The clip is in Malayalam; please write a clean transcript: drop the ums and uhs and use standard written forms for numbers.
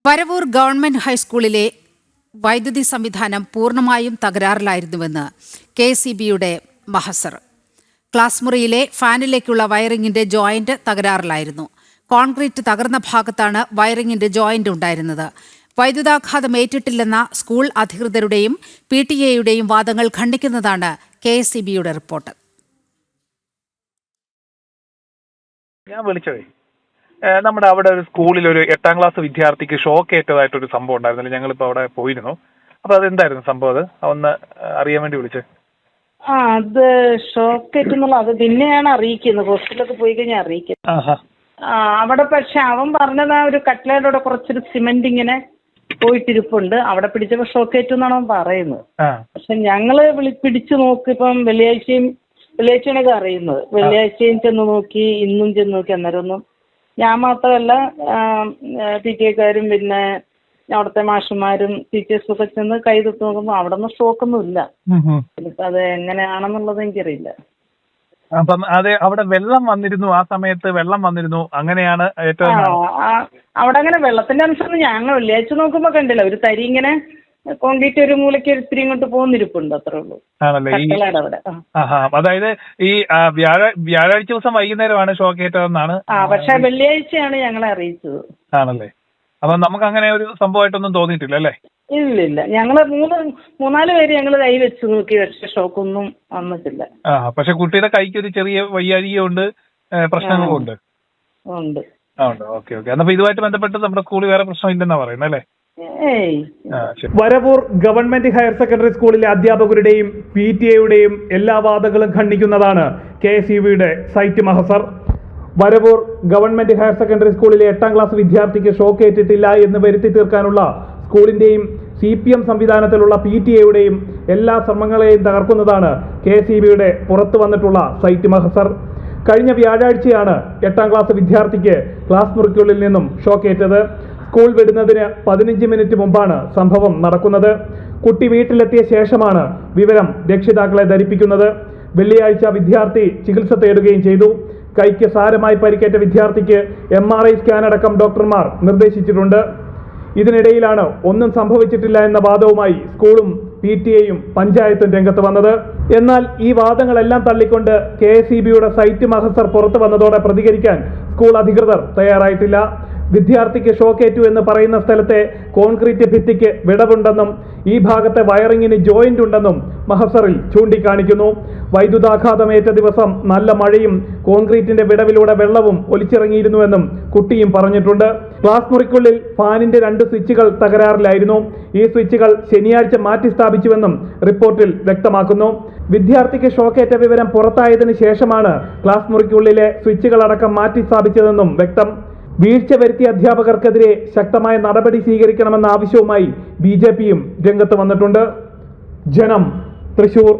വരവൂർ ഗവൺമെന്റ് ഹൈസ്കൂളിലെ വൈദ്യുതി സംവിധാനം പൂർണ്ണമായും തകരാറിലായിരുന്നുവെന്ന് കെഎസ്ഇബിയുടെ മഹസർ. ക്ലാസ് മുറിയിലെ ഫാനിലേക്കുള്ള വയറിംഗിന്റെ ജോയിന്റ് തകരാറിലായിരുന്നു. കോൺക്രീറ്റ് തകർന്ന ഭാഗത്താണ് വയറിംഗിന്റെ ജോയിന്റ് ഉണ്ടായിരുന്നത്. വൈദ്യുതാഘാതം ഏറ്റിട്ടില്ലെന്ന സ്കൂൾ അധികൃതരുടെയും PTA-യുടെയും വാദങ്ങൾ ഖണ്ഡിക്കുന്നതാണ് കെഎസ്ഇബിയുടെ റിപ്പോർട്ട്. ഞാൻ വിളിച്ചതേ നമ്മുടെ അവിടെ ഒരു സ്കൂളിൽ ഒരു 8ാം ക്ലാസ് വിദ്യാർത്ഥിക്ക് ഷോക്ക് ഏറ്റതായിട്ടൊരു സംഭവം ഉണ്ടായിരുന്നില്ല. ഞങ്ങളിപ്പോൾ അവിടെ പോയിരുന്നു. അപ്പൊ അതെന്തായിരുന്നു സംഭവം? അത് ഒന്ന് അറിയാൻ വേണ്ടി വിളിച്ചത്. അത് ഷോക്ക് ഏറ്റുന്നുള്ള അത് പിന്നെയാണ് അറിയിക്കുന്നത്. ഹോസ്പിറ്റലൊക്കെ പോയി കഴിഞ്ഞാൽ അറിയിക്കുന്നത്. അവിടെ പക്ഷെ അവൻ പറഞ്ഞത് ഒരു കട്ട്ലയുടെ കുറച്ചൊരു സിമെന്റ് ഇങ്ങനെ പോയിട്ടിരിപ്പുണ്ട്, അവിടെ പിടിച്ചപ്പോ ഷോക്ക് ഏറ്റുന്നാണ് അവൻ പറയുന്നത്. പക്ഷെ ഞങ്ങള് പിടിച്ചു നോക്കി, ഇപ്പം വെള്ളിയാഴ്ചയാണൊക്കെ അറിയുന്നത്. വെള്ളിയാഴ്ചയും ചെന്ന് നോക്കി, ഇന്നും ചെന്ന് നോക്കി. അന്നേരമൊന്നും ഞാൻ മാത്രമല്ല, PTA-ക്കാരും പിന്നെ അവിടുത്തെ മാഷന്മാരും ടീച്ചേഴ്സും ഒക്കെ ചെന്ന് കൈ തൊട്ട് നോക്കുമ്പോൾ അവിടെ ഒന്നും സ്റ്റോക്കൊന്നും ഇല്ല. അത് എങ്ങനെയാണെന്നുള്ളത് എനിക്കറിയില്ല. അപ്പം അതെ, അവിടെ വെള്ളം വന്നിരുന്നു, ആ സമയത്ത് വെള്ളം വന്നിരുന്നു, അങ്ങനെയാണ് ഏറ്റവും. അവിടെ അങ്ങനെ വെള്ളത്തിന്റെ അംശം ഞങ്ങൾ വെള്ളിയാഴ്ച നോക്കുമ്പോ കണ്ടില്ല. ഒരു തരി ഇങ്ങനെ കോൺക്രീറ്റ് ഒരു മൂലയ്ക്ക് ഒത്തിരി ഇങ്ങോട്ട് പോകുന്നിരിപ്പുണ്ട്, അത്രേ ഉള്ളൂ. ആണല്ലേ? അതായത് ഈ വ്യാഴാഴ്ച ദിവസം വൈകുന്നേരമാണ് ഷോക്ക് ഏറ്റതെന്നാണ്. പക്ഷെ വെള്ളിയാഴ്ചയാണ് ഞങ്ങളെ അറിയിച്ചത്. ആണല്ലേ? അപ്പൊ നമുക്ക് അങ്ങനെ ഒരു സംഭവമായിട്ടൊന്നും തോന്നിയിട്ടില്ല അല്ലേ? ഇല്ലില്ല. ഞങ്ങള് മൂന്നാല് പേര് ഞങ്ങള് കൈ വെച്ച് നോക്കി, പക്ഷെ ഷോക്കൊന്നും വന്നിട്ടില്ല. പക്ഷെ കുട്ടിയുടെ കൈക്ക് ഒരു ചെറിയ വയ്യാഴികയുണ്ട്, പ്രശ്നങ്ങളും ഉണ്ട്. ഓക്കെ. എന്നപ്പോ ഇതുമായിട്ട് ബന്ധപ്പെട്ട് നമ്മുടെ സ്കൂളിൽ വേറെ പ്രശ്നമില്ലെന്നാ പറയുന്നത് അല്ലേ? വരവൂർ ഗവൺമെന്റ് ഹയർ സെക്കൻഡറി സ്കൂളിലെ അധ്യാപകരുടെയും PTA-യുടെയും എല്ലാ വാദങ്ങളും ഖണ്ഡിക്കുന്നതാണ് കെഎസ്ഇബിയുടെ സൈറ്റ് മഹസർ. വരവൂർ ഗവൺമെന്റ് ഹയർ സെക്കൻഡറി സ്കൂളിലെ 8ാം ക്ലാസ് വിദ്യാർത്ഥിക്ക് ഷോക്ക് ഏറ്റിട്ടില്ല എന്ന് വരുത്തി തീർക്കാനുള്ള സ്കൂളിന്റെയും CPM സംവിധാനത്തിലുള്ള PTA-യുടെയും എല്ലാ ശ്രമങ്ങളെയും തകർക്കുന്നതാണ് കെഎസ്ഇബിയുടെ പുറത്തു വന്നിട്ടുള്ള സൈറ്റ് മഹസർ. കഴിഞ്ഞ വ്യാഴാഴ്ചയാണ് 8ാം ക്ലാസ് വിദ്യാർത്ഥിക്ക് ക്ലാസ് മുറിക്കുള്ളിൽ നിന്നും ഷോക്കേറ്റത്. സ്കൂൾ വിടുന്നതിന് 15 മിനിറ്റ് മുമ്പാണ് സംഭവം നടക്കുന്നത്. കുട്ടി വീട്ടിലെത്തിയ ശേഷമാണ് വിവരം രക്ഷിതാക്കളെ ധരിപ്പിക്കുന്നത്. വെള്ളിയാഴ്ച വിദ്യാർത്ഥി ചികിത്സ തേടുകയും ചെയ്തു. കൈക്ക് സാരമായി പരിക്കേറ്റ വിദ്യാർത്ഥിക്ക് MRI സ്കാൻ അടക്കം ഡോക്ടർമാർ നിർദ്ദേശിച്ചിട്ടുണ്ട്. ഇതിനിടയിലാണ് ഒന്നും സംഭവിച്ചിട്ടില്ല എന്ന വാദവുമായി സ്കൂളും PTA-യും പഞ്ചായത്തും രംഗത്ത് വന്നത്. എന്നാൽ ഈ വാദങ്ങളെല്ലാം തള്ളിക്കൊണ്ട് കെഎസ്ഇബിയുടെ സൈറ്റ് മഹസർ പുറത്തു വന്നതോടെ പ്രതികരിക്കാൻ സ്കൂൾ അധികൃതർ തയ്യാറായിട്ടില്ല. വിദ്യാർത്ഥിക്ക് ഷോക്കേറ്റു എന്ന് പറയുന്ന സ്ഥലത്തെ കോൺക്രീറ്റ് ഭിത്തിക്ക് വിടവുണ്ടെന്നും ഈ ഭാഗത്തെ വയറിങ്ങിന് ജോയിന്റ് ഉണ്ടെന്നും മഹസറിൽ ചൂണ്ടിക്കാണിക്കുന്നു. വൈദ്യുതാഘാതമേറ്റ ദിവസം നല്ല മഴയും കോൺക്രീറ്റിന്റെ വിടവിലൂടെ വെള്ളവും ഒലിച്ചിറങ്ങിയിരുന്നുവെന്നും കുട്ടിയും പറഞ്ഞിട്ടുണ്ട്. ക്ലാസ് മുറിക്കുള്ളിൽ ഫാനിന്റെ 2 സ്വിച്ചുകൾ തകരാറിലായിരുന്നു. ഈ സ്വിച്ചുകൾ ശനിയാഴ്ച മാറ്റി സ്ഥാപിച്ചുവെന്നും റിപ്പോർട്ടിൽ വ്യക്തമാക്കുന്നു. വിദ്യാർത്ഥിക്ക് ഷോക്കേറ്റ വിവരം പുറത്തായതിനു ശേഷമാണ് ക്ലാസ് മുറിക്കുള്ളിലെ സ്വിച്ചുകളടക്കം മാറ്റി സ്ഥാപിച്ചതെന്നും വ്യക്തം. വീഴ്ച വരുത്തിയ അധ്യാപകർക്കെതിരെ ശക്തമായ നടപടി സ്വീകരിക്കണമെന്ന ആവശ്യവുമായി BJP-യും രംഗത്ത് വന്നിട്ടുണ്ട്. ജനം, തൃശൂർ.